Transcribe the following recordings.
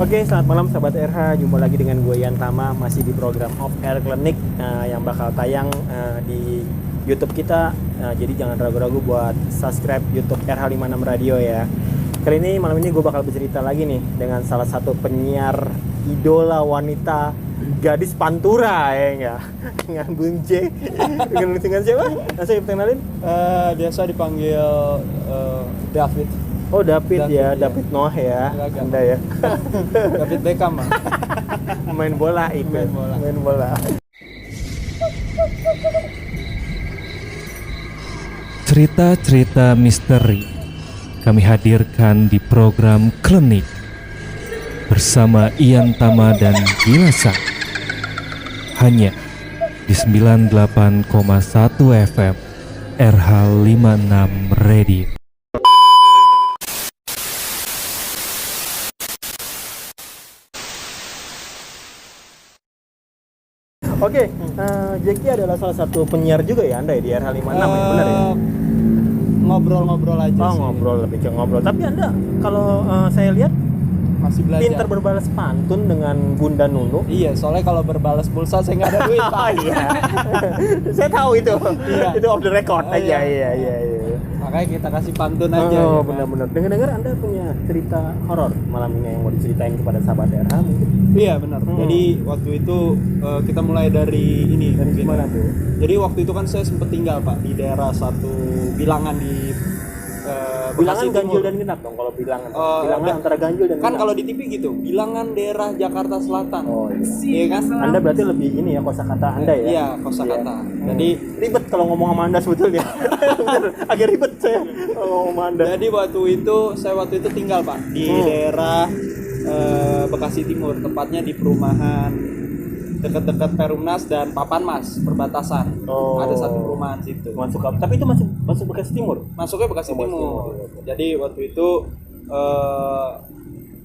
Oke, selamat malam sahabat RH. Jumpa lagi dengan gue Yan Tama, masih di program Off Air Clinic yang bakal tayang di YouTube kita. Jadi jangan ragu-ragu buat subscribe YouTube RH56 Radio ya. Kali ini malam ini gue bakal bercerita lagi nih dengan salah satu penyiar idola wanita gadis Pantura ya enggak? Dengan Bung J. Dengan siapa? Langsung dikenalin? Biasa dipanggil David. Oh David ya, iya. David Noah ya, Agak. Anda ya. David Beckham mah. Main bola itu. Main bola. Cerita-cerita misteri kami hadirkan di program Klinik bersama Ian Tama dan Gilasa, hanya di 98,1 FM RH56 Radio. Oke, Jackie adalah salah satu penyiar juga ya Anda ya di RH56 ya, benar ya? Ngobrol-ngobrol aja Oh sih. ngobrol, lebih ke ngobrol. Tapi Anda kalau saya lihat Masih belajar. pintar berbalas pantun dengan Bunda Nunu. Iya, soalnya kalau berbalas pulsa saya nggak ada duit, Pak. Oh iya, saya tahu itu. Iya. Itu off the record Oh, aja. iya. Iya. Makanya kita kasih pantun aja. Oh ya kan? benar-benar. Dengar-dengar Anda punya cerita horor malam ini yang mau diceritain kepada sahabat RH mungkin. Iya, benar. Jadi waktu itu kita mulai dari ini. Dari mungkin. gimana tuh? Jadi waktu itu kan saya sempat tinggal, Pak, di daerah satu bilangan di Bilangan Bekasi ganjil Timur. dan genap dong kalau bilangan. Oh, Bilangan ada. antara ganjil dan Kan genap. kalau di TV gitu, bilangan daerah Jakarta Selatan. Oh iya. Iya kan? Anda berarti lebih ini ya kosakata Anda ya? Iya, kosakata. Jadi ribet kalau ngomong sama Anda sebetulnya. Bener, agak ribet saya kalau ngomong sama Anda. Jadi saya waktu itu tinggal, Pak, di daerah Bekasi Timur, tepatnya di perumahan dekat-dekat Perumnas dan Papanmas, perbatasan. Oh. Ada satu perumahan situ. Tapi itu masuk Bekasi Timur. Masuknya Bekasi Bekasi Timur. Timur. Jadi waktu itu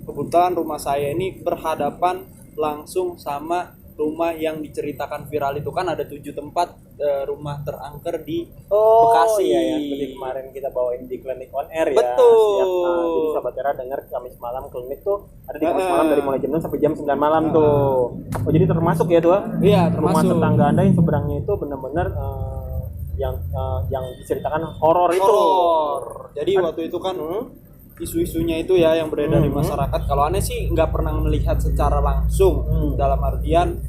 kebetulan rumah saya ini berhadapan langsung sama rumah yang diceritakan viral itu. Kan ada 7 tempat rumah terangker di Bekasi. Iya ya, seperti kemarin kita bawain di Klinik On Air ya. Betul. Jadi sahabat Era dengar Kamis malam klinik tuh ada di Kamis malam dari mulai jam 6 sampai jam 9 malam tuh. Oh jadi termasuk ya tuh? Iya, Rumah termasuk. tetangga Anda yang seberangnya itu benar-benar yang diceritakan horor itu. Horor. Jadi waktu itu kan isu-isunya itu ya yang beredar di masyarakat. Kalau aneh sih nggak pernah melihat secara langsung, dalam artian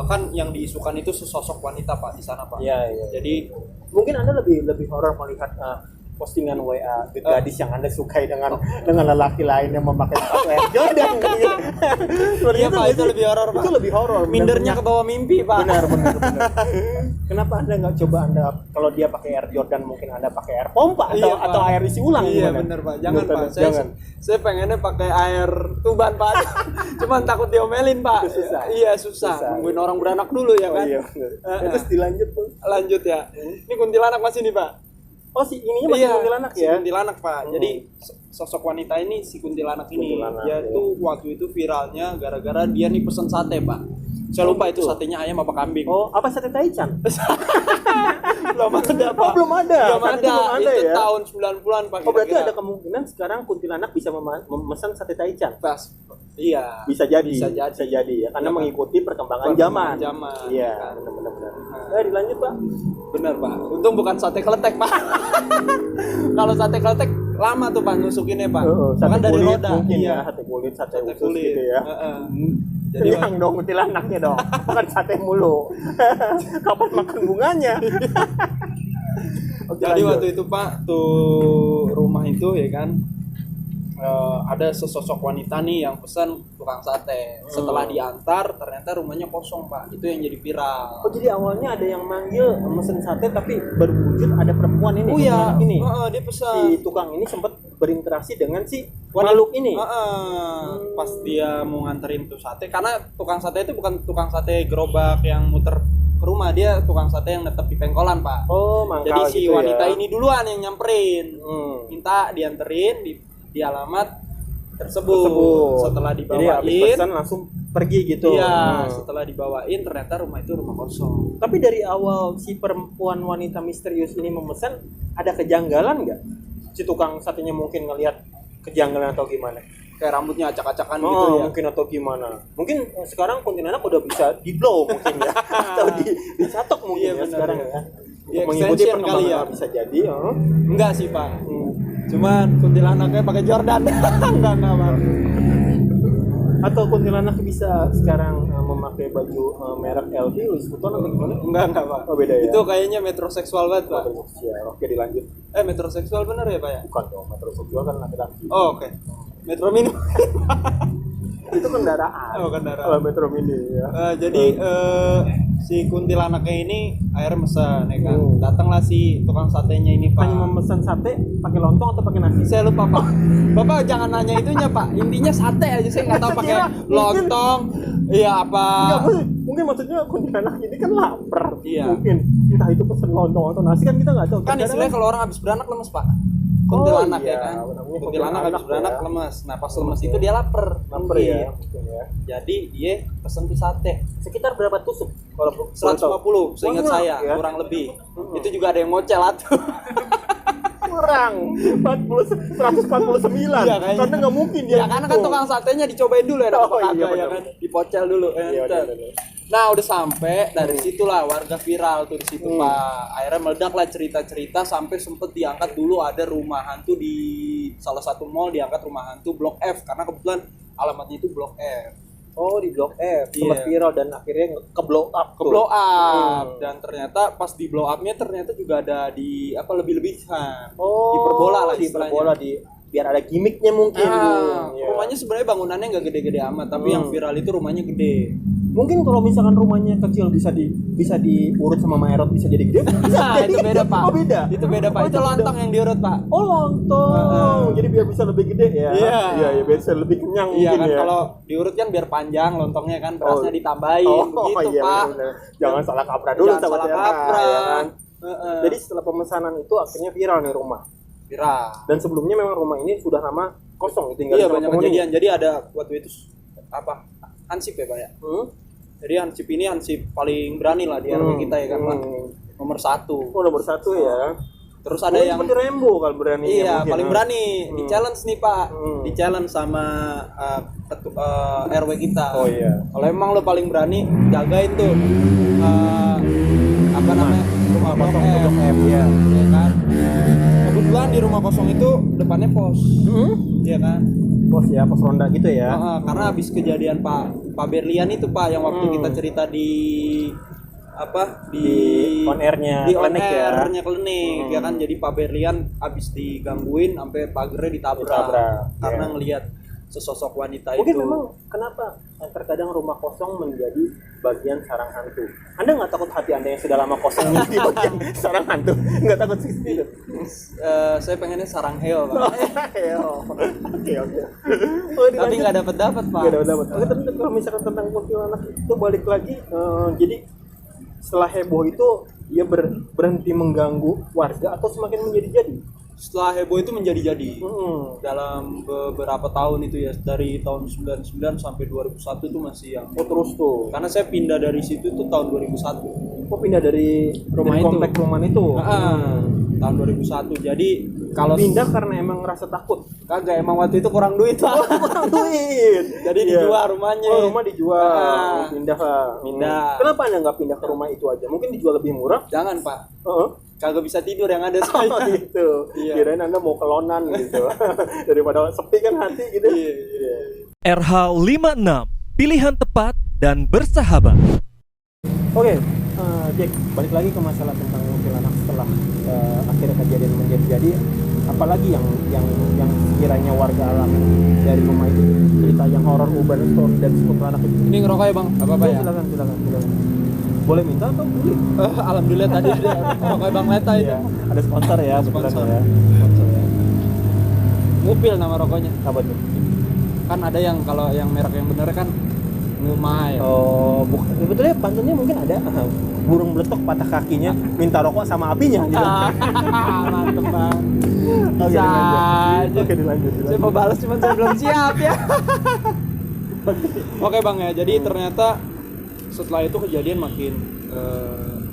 kan yang diisukan itu sesosok wanita, Pak, di sana, Pak. Iya. Jadi Mungkin Anda lebih horor melihat postingan WA gadis yang Anda sukai dengan lelaki lain yang memakai sepatu Air Jordan. iya, Pak, itu lebih horor, Pak. Itu lebih horor. Mindernya ke bawah mimpi, Pak. Benar. Kenapa Anda nggak coba kalau dia pakai Air Jordan mungkin Anda pakai air pompa Iya, Pak. atau air isi ulang Iya, gimana? benar, Pak. Jangan, Pak. Jangan. Saya pengennya pakai air tuban, Pak. Cuman takut diomelin, Pak. Itu susah. Iya, susah. Nungguin orang beranak dulu ya kan. Iya. Terus dilanjut tuh. Lanjut ya. Ini kuntilanak masih nih, Pak. Oh si ininya masih kuntilanak si ya? kuntilanak, Pak. Jadi sosok wanita ini si kuntilanak ini Kuntilanak, dia ya. tuh waktu itu viralnya gara-gara dia nih pesen sate, Pak. Saya lupa itu satenya ayam apa kambing. Oh apa sate Taichan? Belum ada, Pak. Oh belum ada. Belum Saat itu ada. belum ada Itu ya? tahun 90-an, Pak. Oh berarti kira-kira. ada kemungkinan sekarang kuntilanak bisa memesan sate Taichan? Pas. Iya. Bisa jadi ya karena Iya, Pak. mengikuti perkembangan Perkembangan zaman. zaman, Iya, kan. benar. Dilanjut Pak. Bener, Pak. Untung bukan sate kletek, Pak. Kalau sate kletek lama tuh, Pak, nusukinnya, Pak. Sate Bukan dari kulit roda. mungkin Iya. ya, sate kulit, sate Sate usus kulit. gitu ya. Jadi Yang dong kuntilanaknya dong, bukan sate mulu. Kapan makan bunganya? Oke, Jadi lanjut. waktu itu, Pak, tuh rumah itu ya kan ada sesosok wanita nih yang pesan tukang sate. Setelah diantar ternyata rumahnya kosong, Pak. Itu yang jadi viral. Oh jadi awalnya ada yang manggil mesen sate tapi berwujud ada perempuan ini. Oh iya, kuntilanak ini. dia pesan. Si tukang ini sempat berinteraksi dengan si makhluk ini. Pas dia mau nganterin tuh sate, karena tukang sate itu bukan tukang sate gerobak yang muter ke rumah, dia tukang sate yang netep di pengkolan, Pak. Oh, mangkal Jadi si gitu wanita ya. ini duluan yang nyamperin, minta dianterin di alamat tersebut. Setelah Jadi habis dibawain, pesan langsung pergi gitu. iya, setelah dibawain ternyata rumah itu rumah kosong. Tapi dari awal si perempuan wanita misterius ini memesan ada kejanggalan nggak? Si tukang satenya mungkin ngelihat kejanggalan atau gimana? kayak rambutnya acak-acakan gitu ya. Mungkin atau gimana. Mungkin sekarang kuntilanak udah bisa di blow mungkin ya. Atau dicatok mungkin Iya, ya benar, sekarang ya. ya. Di Untuk mengikuti extension kali ya. perkembangan bisa jadi. Enggak sih Pak. Cuman kuntilanaknya pakai Jordan. enggak Pak. Atau kuntilanak bisa sekarang memakai baju merek LV Louis Vuitton atau gimana? Enggak Pak. Oh beda ya. Itu kayaknya metroseksual banget Pak. Ya, oke dilanjut. Metroseksual bener ya Pak ya? Bukan dong, metroseksual kan laki-laki. Oh, oke. Metro Mini. Itu kendaraan. Oh, kendaraan. Kalau metro mini ya. Jadi si kuntilanaknya ini akhirnya mesen ya kan. Datanglah si tukang satenya ini Pak. Hanya memesan sate pakai lontong atau pakai nasi? Saya lupa Pak. Bapak jangan nanya itunya Pak. Intinya sate aja, saya nggak tahu pakai lontong. Iya apa? Enggak, mungkin maksudnya kuntilanak ini kan lapar. Iya. Mungkin entah itu pesen lontong atau nasi kan kita nggak tahu. Kan istilahnya kalau orang habis beranak lemes Pak. Kuntilanak iya, ya kan. namanya Kuntilanak habis beranak ya. lemes. Nah pas lemes itu dia lapar. Lapar Mungkin. ya, mungkin ya. Jadi dia pesen tuh sate. Sekitar berapa tusuk? Kalau 150 seingat Banyak, saya, ya? kurang lebih. Itu juga ada yang ngocel atuh. kurang 149 Iya, kayaknya. karena nggak mungkin dia Ya karena kan tukang satenya dicobain dulu ya, Oh, kagak iya, ya benar. kan, dipocel dulu. Iya, Enter. benar. Nah udah sampai dari situlah warga viral tuh di situ Pak. Akhirnya meledak lah cerita-cerita sampai sempet diangkat dulu ada rumah hantu di salah satu mall, diangkat rumah hantu Blok F karena kebetulan alamatnya itu Blok F. Oh di blok F Iya. sempat viral dan akhirnya ke blow up Ke blow up dan ternyata pas di blow upnya ternyata juga ada di apa lebih-lebihan. Oh Hiperbola lah istilahnya. hiperbola biar ada gimmicknya mungkin. Iya. Ya. Rumahnya sebenarnya bangunannya nggak gede-gede amat, tapi yang viral itu rumahnya gede. Mungkin kalau misalkan rumahnya kecil bisa diurut sama Maerot bisa jadi gede. Nah, itu beda Pak. Oh beda. Itu beda Pak. Oh, Itu lontong yang diurut Pak. Oh lontong. Jadi biar bisa lebih gede ya. Iya. Iya biar bisa lebih kenyang Iya mungkin kan ya. kalau diurut kan biar panjang lontongnya kan berasnya ditambahin Oh begitu iya, Pak. benar. Jangan salah kaprah dulu Jangan sahabat salah ya. kaprah. Ya kan? Heeh. Jadi setelah pemesanan itu akhirnya viral nih rumah. Viral. Dan sebelumnya memang rumah ini sudah lama kosong tinggal Iya sama banyak penghuni. kejadian. Jadi ada waktu itu apa? Hansip ya Pak ya. Jadi Hansip ini Hansip paling berani lah di RW kita ya kan Pak. Nomor 1. Oh nomor 1 ya. Terus ada yang seperti Rembo kalau berani. iya paling berani di challenge nih Pak. Di challenge sama RW kita. Oh iya. Kalau emang lo paling berani jagain tuh apa namanya rumah kosong F ya. ya kan. Kebetulan di rumah kosong itu depannya pos, ya kan. Pos ya, pos ronda gitu ya. Karena habis kejadian Pak Berlian itu Pak yang waktu kita cerita di apa di on air-nya di on klinik ya. air-nya klinik ya kan. Jadi Pak Berlian habis digangguin sampai pagernya ditabrak karena ya. ngelihat sesosok wanita Mungkin itu. memang kenapa terkadang rumah kosong menjadi bagian sarang hantu. Anda nggak takut hati Anda yang sudah lama kosong menjadi bagian sarang hantu? Nggak takut sih itu? Saya pengennya sarang heo Pak. Oke. Tapi nggak dapat Pak. Nggak dapat. Oke, tapi kalau misalkan tentang kuntilanak itu balik lagi, jadi setelah heboh itu dia berhenti mengganggu warga atau semakin menjadi-jadi? Setelah heboh itu menjadi-jadi dalam beberapa tahun itu ya, dari tahun 99 sampai 2001 itu masih yang terus tuh. karena saya pindah dari situ tuh tahun 2001. Kok pindah dari Rumah itu? komplek rumah itu? Tahun 2001. Jadi kalau Pindah karena emang ngerasa takut. kagak, emang waktu itu kurang duit Pak. Kurang duit. Jadi dijual rumahnya. Oh, rumah dijual. Pindah lah. Pindah. Kenapa Anda nggak pindah ke rumah itu aja? Mungkin dijual lebih murah. Jangan Pak, Heeh. kagak bisa tidur yang ada Oh, saya. gitu. Iya. Kirain Anda mau kelonan gitu. Daripada sepi kan hati gitu. Iya. RH56, pilihan tepat dan bersahabat. Oke, Jack, balik lagi ke masalah tentang kuntilanak setelah akhirnya kejadian menjadi. Apalagi yang sekiranya warga alami dari rumah itu, cerita yang horor urban story dan kuntilanak itu. Ini ngerokok ya Bang? Apa ya? Silakan. Boleh minta atau boleh? Alhamdulillah tadi ada ngerokok Bang Leta itu. Iya, ada sponsor ya, Sponsor. ya. Sponsor ya. Ngupil nama rokoknya. Apa tuh? Kan ada yang kalau yang merek yang bener kan Ngumai. Oh, bukan. Sebetulnya pantunnya mungkin ada. Burung beletok patah kakinya, minta rokok sama apinya gitu. Mantep Bang. Oke, Bisa dilanjut. aja. Oke, dilanjut. Saya mau balas cuman saya belum siap ya. Oke Bang ya, jadi ternyata setelah itu kejadian makin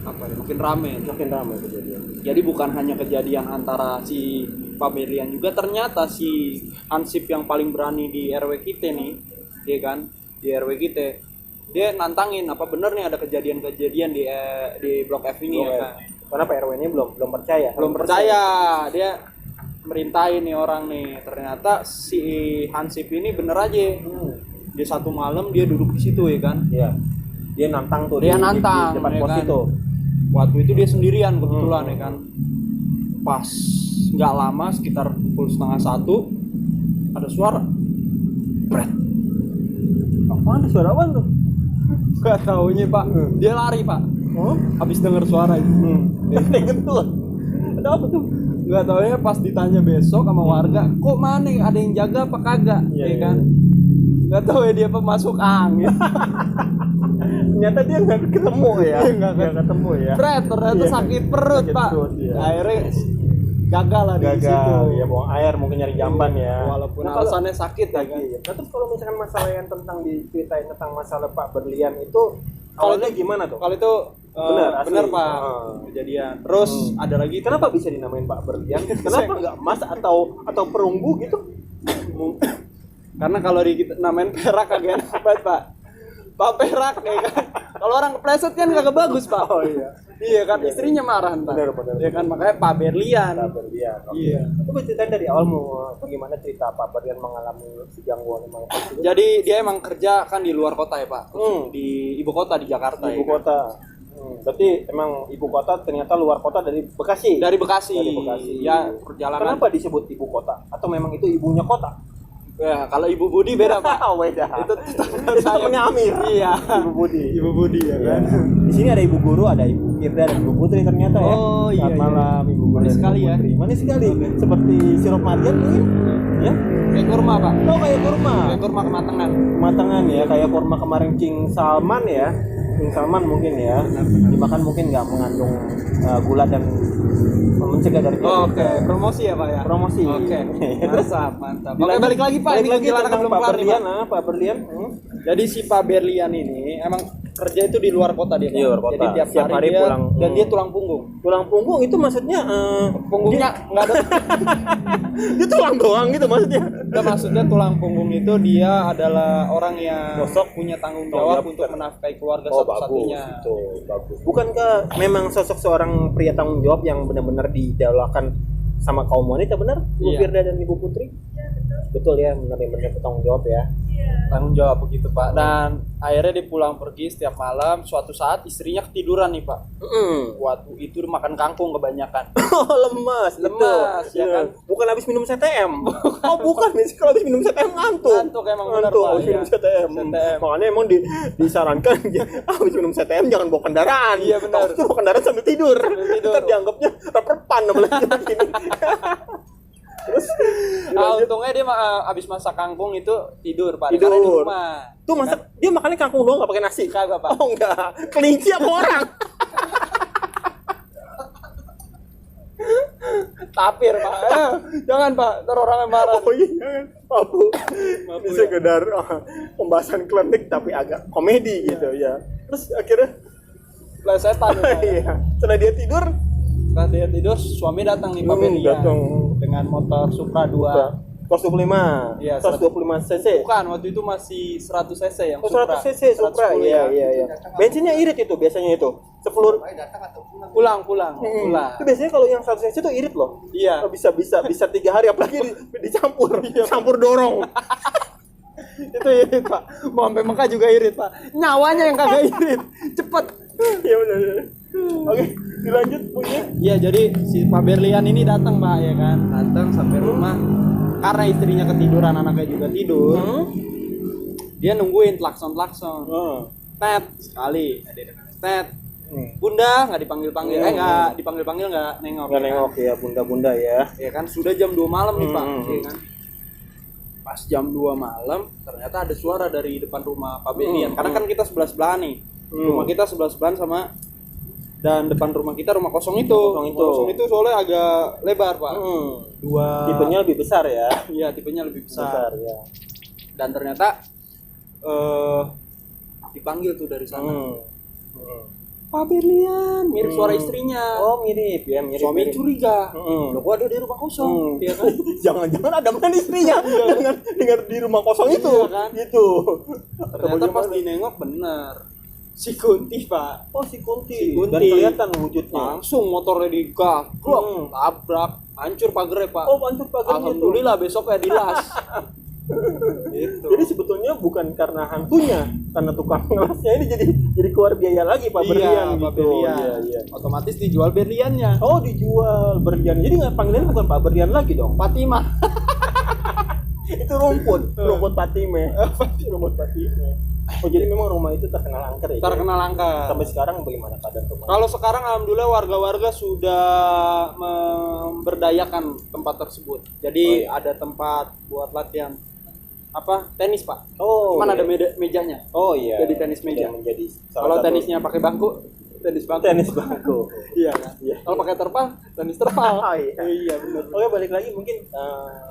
makin rame. Makin ramai kejadian. Jadi bukan hanya kejadian antara si Pak Berlian juga, ternyata si Hansip yang paling berani di RW kita nih, dia kan di RW kita, dia nantangin apa bener nih ada kejadian-kejadian di Blok F ini ya kan. Karena Pak RW-nya belum percaya. Belum percaya, dia merintahin nih orang nih. Ternyata si Hansip ini bener aja. Dia satu malam dia duduk di situ ya kan. Iya. Dia nantang tuh. Dia nantang di depan ya pos kan? itu. Waktu itu dia sendirian kebetulan ya kan. Pas nggak lama sekitar pukul 12:30 ada suara. Bret. Apaan suara apaan tuh? Gak taunya Pak. Dia lari Pak. Oh, Habis denger suara itu. dia ketut. Ada apa tuh? Nggak taunya pas ditanya besok sama warga, kok mana ada yang jaga apa kagak? Iya, Ya kan. Nggak tahu ya dia pemasuk angin. Ternyata dia nggak ketemu ya. Nggak ketemu ya. Bret, ternyata Iya. sakit perut Sakit Pak. perut, iya. Akhirnya gagal lah di situ. Gagal. Ya buang air mungkin nyari jamban ya. Walaupun Nah, kalau- alasannya sakit ya kan. Iya. Nah, terus kalau misalkan masalah yang tentang diceritain tentang masalah Pak Berlian itu awalnya gimana tuh? Kalau itu Benar, asli. benar Pak Ah. kejadian. Terus ada lagi Kenapa bisa dinamain Pak Berlian? Kenapa nggak Mas atau perunggu gitu? karena kalau namain perak kagak enak banget Pak. Pak Perak ya kan. Kalau orang kepleset kan kagak bagus Pak. Oh iya. Iya kan istrinya marah ntar. Benar. Ya kan makanya Pak Berlian. Pak Berlian. Oke. Iya. Coba ceritain dari awal bagaimana cerita Pak Berlian mengalami si gangguan emang itu? Jadi dia emang kerja kan di luar kota ya Pak. Hmm. Di ibu kota di Jakarta Ibu ya. kan? kota. Berarti emang ibu kota ternyata luar kota dari Bekasi. Dari Bekasi. Dari Bekasi. Ya perjalanan. Kenapa disebut ibu kota? Atau memang itu ibunya kota? Ya kalau Ibu Budi beda Pak. Beda. Itu Itu temennya Amir. Iya. Ibu Budi. Ibu Budi ya kan. Di sini ada ibu guru, ada ibu Firda dan ibu Putri ternyata ya. Oh, iya, Selamat iya. malam ibu guru. Manis dan sekali ibu ya. Putri. Manis sekali. Seperti sirup marjan mungkin. Ya. Kayak kurma Pak. Oh kayak kurma. Kayak kurma kematangan. Kematangan ya, kayak kurma kemarin King Salman ya. King Salman mungkin ya. Dimakan mungkin nggak mengandung gula dan mencegah dari Oke, promosi ya Pak ya. promosi. Oke. Mantap. Oke, Dilanjut- balik lagi Pak. Balik Ini lagi gimana tentang belum Pak kelar nih, Berlian, Pak? Pak Berlian. Jadi si Pak Berlian ini emang kerja itu di luar kota dia Pak. Iya, luar kota. Jadi tiap Setiap hari dia, pulang. dan dia tulang punggung. Tulang punggung itu maksudnya Punggungnya nggak ada. dia tulang doang gitu maksudnya. Nggak, maksudnya tulang punggung itu dia adalah orang yang Sosok punya tanggung tanggung jawab jawab. untuk menafkahi keluarga Oh satu-satunya. bagus, itu bagus. Bukankah memang sosok seorang pria tanggung jawab yang benar-benar didahulukan sama kaum wanita benar? Ibu Iya. Firda dan Ibu Putri? Betul ya, benar-benar bertanggung jawab ya. Tanggung jawab begitu Pak. Dan akhirnya dia pulang pergi setiap malam. Suatu saat istrinya ketiduran nih Pak. Waktu itu dia makan kangkung kebanyakan. Oh lemas, Lemas, gitu. ya kan? Bukan habis minum CTM. Oh bukan, kalau habis minum CTM ngantuk. Ngantuk emang benar, Ngantuk Pak, habis minum iya. CTM. CTM. Makanya emang disarankan habis minum CTM jangan bawa kendaraan. Iya, benar. Kalau bawa kendaraan sambil tidur. tidur. Ntar dianggapnya reperpan apalagi begini. Terus Untungnya dia abis masak kangkung itu tidur Pak. Karena di tidur. rumah. Tuh masak dia makannya kangkung doang enggak pakai nasi. Kagak Pak. Oh enggak. Kelinci apa orang? Tapir Pak. Jangan Pak, ntar orangnya marah. Oh iya, mabu. Ini ya. sekedar pembahasan klinik tapi agak komedi gitu ya. Terus akhirnya Plesetan ya, Pak. iya, setelah dia tidur Setelah dia tidur, suami datang nih Pak Berlian. datang Dengan motor Supra 2. 125. Iya, 125 cc. Bukan, waktu itu masih 100 cc yang Oh, Supra. 100 cc Supra. 110 Iya, ya. iya, iya. Bensinnya irit itu biasanya itu. Sepuluh. Pulang. Itu biasanya kalau yang 100 cc itu irit loh. Iya. Bisa 3 hari apalagi dicampur. Campur dorong. Itu irit Pak. Mau sampai Mekah juga irit Pak. Nyawanya yang kagak irit. Cepet. Iya benar. Oke, dilanjut punya. Iya, jadi si Pak Berlian ini datang Pak ya kan. Datang sampai rumah. Karena istrinya ketiduran, anaknya juga tidur. Dia nungguin klakson. Tet sekali. Tet. Bunda nggak dipanggil-panggil. Nggak dipanggil-panggil nggak nengok. Nggak nengok ya bunda-bunda ya. Ya kan sudah jam 2 malam nih Pak. Hmm. Ya kan. Pas jam 2 malam ternyata ada suara dari depan rumah Pak Berlian. Karena kan kita sebelah-sebelahan nih. Rumah kita sebelah-sebelahan sama dan depan rumah kita rumah kosong itu. Rumah kosong itu soalnya agak lebar Pak. Dua. Tipenya lebih besar ya. Iya tipenya lebih besar. Besar ya. Dan ternyata dipanggil tuh dari sana. Pak Berlian, mirip suara istrinya. Oh mirip ya, mirip. Suami curiga. Mm. Loh, gua ada di rumah kosong, ya kan? Jangan-jangan ada bukan istrinya dengan di rumah kosong itu, Iya, kan? gitu. Ternyata pas dinengok bener. Si Kunti, Pak. Oh si Kunti. Si Kunti. Dan kelihatan wujudnya. Langsung motornya digaplok, tabrak, hancur pagernya, Pak. Oh hancur pagarnya tuh. Alhamdulillah besoknya dilas. Gitu. Jadi sebetulnya bukan karena hantunya, karena tukang ngelasnya ini jadi keluar biaya lagi Pak Berlian Iya, gitu. Pak Berlian. Iya, iya. Otomatis dijual berliannya. Oh dijual Berlian. Jadi nggak panggilannya bukan Pak Berlian lagi dong. Fatimah. Itu rumput Patime. Rumput Patime. Oh jadi memang rumah itu terkenal angker ya. Terkenal angka. Sampai sekarang bagaimana keadaan rumah? Kalau sekarang alhamdulillah warga-warga sudah memberdayakan tempat tersebut. Jadi ada tempat buat latihan tenis, Pak. Oh. Cuman iya. ada mejanya. Oh iya. Jadi tenis meja. Sudah menjadi Kalau tenisnya pakai bangku, tenis bangku. tenis bangku. Iya kan? Iya. Kalau pakai terpal, tenis terpal. Oh, iya. Iya benar. Oke balik lagi mungkin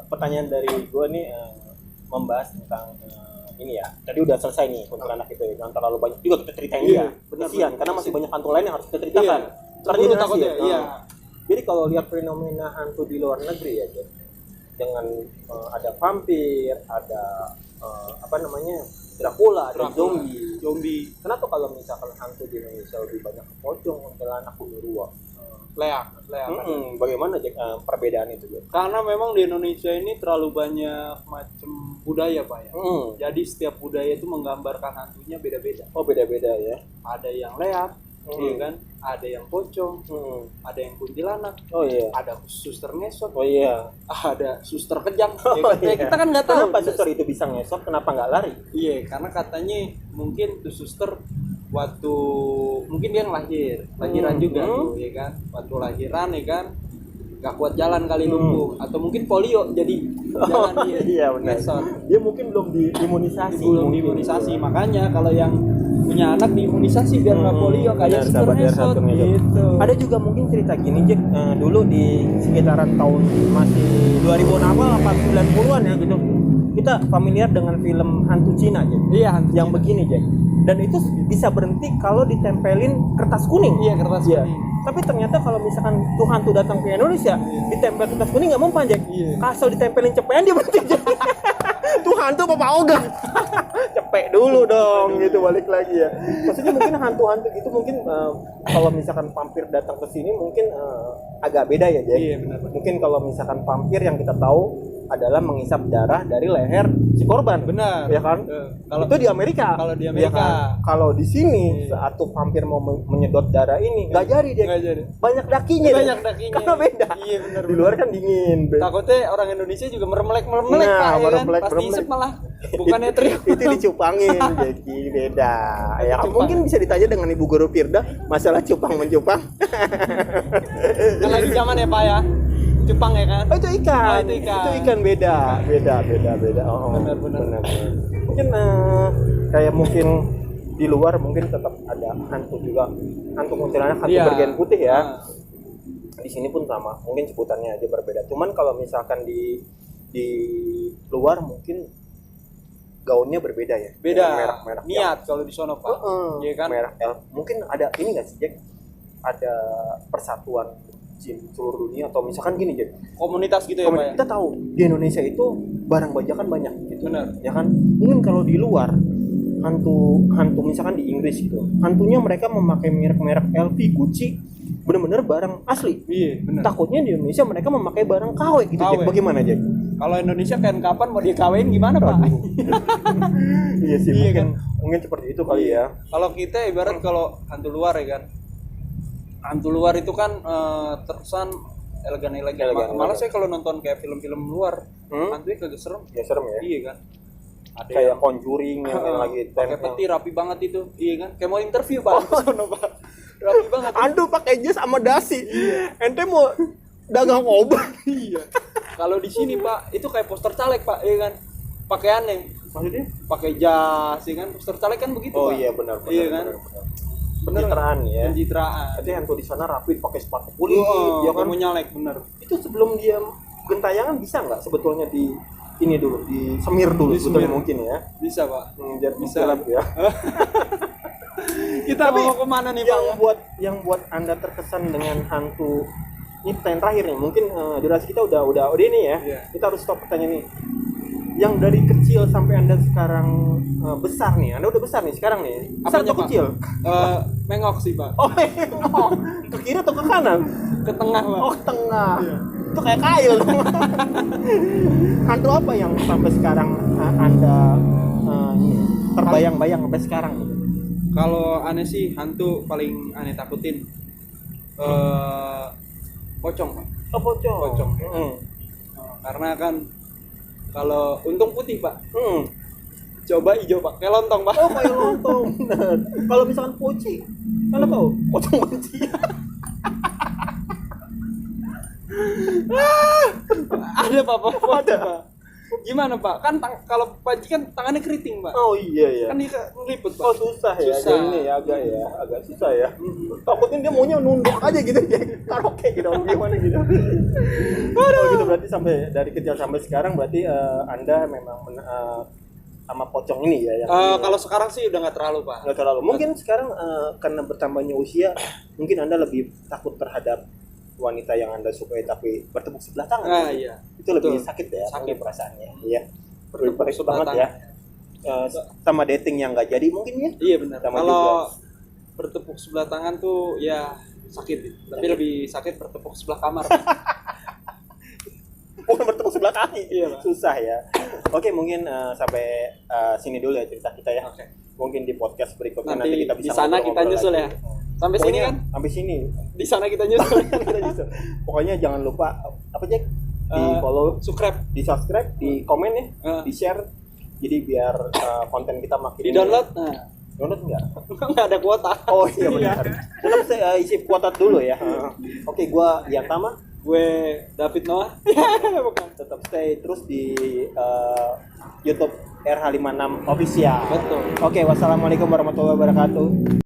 pertanyaan dari gue nih membahas tentang ini ya. Tadi udah selesai nih kuntilanak itu ya. Jangan terlalu banyak juga kita ceritain Iya, dia. benar, Kasihan benar. karena masih banyak hantu lain yang harus kita ceritakan. Iya. Terjadi Takutnya, ya. iya. Jadi kalau lihat fenomena hantu di luar negeri ya, Jack, dengan ada vampir, ada Dracula, ada zombie. Kenapa kalau misalkan hantu di Indonesia lebih banyak ke pocong, kuntilanak, genderuwo? Leak. Bagaimana Jack, perbedaan itu Jack? Karena memang di Indonesia ini terlalu banyak macam budaya, Pak ya. Jadi setiap budaya itu menggambarkan hantunya beda-beda. Oh beda-beda ya. Ada yang leak, iya kan? Ada yang pocong, ada yang kuntilanak, Oh iya. ada suster ngesot, Oh iya. ada suster kejang. Oh, Ya kan? iya. Kita kan nggak tahu. Kenapa suster itu bisa ngesot? Kenapa nggak lari? Iya, karena katanya mungkin tuh suster waktu mungkin dia lahiran juga tuh, ya kan? Waktu lahiran, ya kan? Gak kuat jalan kali lumpuh, atau mungkin polio jadi jalan dia. Iya benar. ngesot. Dia mungkin belum diimunisasi. Belum diimunisasi, makanya kalau yang punya anak diimunisasi biar nggak polio kayak Benar, suster sahabat ngesot R1 ngesot. gitu. Ada juga mungkin cerita gini Jack, dulu di sekitaran tahun masih 2000-an awal apa 90-an ya gitu. Kita familiar dengan film hantu Cina Jack. Iya, hantu Yang Cina. begini Jack. Dan itu bisa berhenti kalau ditempelin kertas kuning. Iya, kertas Iya. kuning. Tapi ternyata kalau misalkan tuh hantu datang ke Indonesia, ditempel kertas kuning nggak mempan Jack. Iya. Kasih ditempelin cepean dia berhenti Jack. Tuh hantu Bapak Ogah. Cepet dulu dong gitu, balik lagi ya. Maksudnya mungkin hantu-hantu gitu mungkin kalau misalkan vampir datang ke sini mungkin agak beda ya Jack. Iya, benar. Mungkin kalau misalkan vampir yang kita tahu adalah menghisap darah dari leher si korban. Benar. Ya kan? Kalau Itu di Amerika. Kalau di Ya Amerika. kan? Kalau di sini Iya. saat tuh vampir mau menyedot darah ini nggak jadi dia. nggak jadi. Banyak dakinya. Banyak dia. dakinya. Karena beda. Iya, benar. Di luar kan dingin. Takutnya orang Indonesia juga meremlek Nah, Pak, ya kan? meremlek, Pasti meremlek. isep malah. Bukannya teriak. Itu dicupangin, Jeki beda. Ya Cupang. mungkin bisa ditanya dengan Ibu Guru Firda masalah cupang mencupang. Kan lagi zaman ya Pak ya. Cupang ya kan? Oh itu ikan. Oh, itu ikan. Itu ikan beda. Oh, Benar. Mungkin kayak mungkin di luar mungkin tetap ada hantu juga, hantu kuntilanak, hantu Iya. bergen putih ya. Nah. Di sini pun sama, mungkin sebutannya aja berbeda. Cuman kalau misalkan di luar mungkin gaunnya berbeda ya. Beda. Merah-merah. Niat kalau di sono Pak. Iya kan? Merah elf. Mungkin ada ini nggak sih Jack? Ada persatuan jin seluruh dunia atau misalkan gini Jack. Komunitas gitu ya Pak ya. Kita tahu di Indonesia itu barang bajakan banyak gitu. Benar. Ya kan? Mungkin kalau di luar hantu misalkan di Inggris gitu. Hantunya mereka memakai merek-merek LV, Gucci, benar-benar barang asli. Iya, benar. Takutnya di Indonesia mereka memakai barang KW gitu. Jack. KW. Bagaimana Jack? Kalau Indonesia kan kapan mau dikawin gimana Pak? Iya sih, Iya mungkin seperti itu kali ya. Kalau kita ibarat kalau hantu luar ya kan. Hantu luar itu kan terkesan elegan. Malah saya kalau nonton kayak film-film luar, hantunya kagak serem. Ya serem ya. Iya kan. Ada Kayak Conjuring yang lagi pakai tempel. peti rapi banget itu. Iya kan. Kayak mau interview Pak. Sono Pak. Rapi banget. Andu pakai jas sama dasi. Ente mau dagang obat. Iya. Kalau di sini Pak, itu kayak poster caleg Pak, iya kan. Pakaiannya Maksudnya? pakai jas, ya kan. Poster caleg kan begitu Oh Pak. iya benar. Iya kan. Pencitraan ya. Pencitraan. Berarti hantu di sana rapi pakai sepatu kulit, Oh, ya kan? mau nyalek bener. Itu sebelum dia gentayangan bisa nggak sebetulnya di ini dulu, di semir dulu Disemir. sebetulnya mungkin ya. Bisa Pak. Biar Bisa. gelap ya. Kita mau kemana nih Pak? yang buat Anda terkesan dengan hantu, ini pertanyaan terakhir nih, mungkin durasi kita udah ini ya. Iya. Kita harus stop pertanyaan ini. Yang dari kecil sampai Anda sekarang besar nih, Anda udah besar nih sekarang nih. Besar Apanya, atau Pak? kecil? Mengok sih Pak. Oh, ke kiri atau ke kanan? Ke tengah Pak. Oh, ke tengah. Itu kayak kail dong. Hantu apa yang sampai sekarang Anda terbayang-bayang sampai sekarang? Kalau aneh sih hantu paling aneh takutin pocong Pak. Oh, pocong. Pocong. Karena kan kalau untung putih Pak. Coba hijau Pak, kayak lontong Pak. Oh, kayak lontong. Benar. Kalau misalkan poci, Anda tahu? Pocong benci. Ada Pak, Ada. Pak. Gimana Pak? Kan kalau panci kan tangannya keriting Pak. Oh iya ya. Kan dia ngeliput Pak. Oh susah ya. Susah. Jadi ini ya agak susah ya. Takutnya dia maunya nunduk aja gitu kayak karaoke gitu, gimana gitu. Oh gitu, berarti sampai dari kecil sampai sekarang berarti Anda memang sama pocong ini ya yang Kalau sekarang sih udah nggak terlalu Pak. nggak terlalu. Mungkin sekarang karena bertambahnya usia, mungkin Anda lebih takut terhadap wanita yang Anda sukai tapi bertepuk sebelah tangan. Ah iya. Itu lebih Betul. sakit ya, Sakit. mungkin perasaannya. Iya. Bertepuk Bertepuk sebelah banget ya. Sama dating yang nggak jadi mungkin ya. Iya benar. Sama Kalau juga. bertepuk sebelah tangan tuh ya sakit. Tapi lebih sakit bertepuk sebelah kamar. Bukan bertepuk sebelah kaki. Iya, Pak. Susah ya. Oke, mungkin sampai sini dulu ya cerita kita ya. Oke. Mungkin di podcast berikutnya Nanti nanti kita bisa di sana kita ngobrol-ngobrol nyusul lagi. ya. Sampai sini Pokoknya kan? Sampai sini. Di sana kita nyusul. Kita nyusul. Pokoknya jangan lupa apa Jack? Di follow, Subscribe, di subscribe, di komen ya, Eh. di share. Jadi biar konten kita makin di download. Nah, Download enggak? nggak ada kuota. Oh iya benar. Tetap saya isi kuota dulu ya. Oke, gua Dian Tama. Gue David Noah. Bukan. Tetap stay terus di YouTube RH56 official. Betul. Oke, wassalamualaikum warahmatullahi wabarakatuh.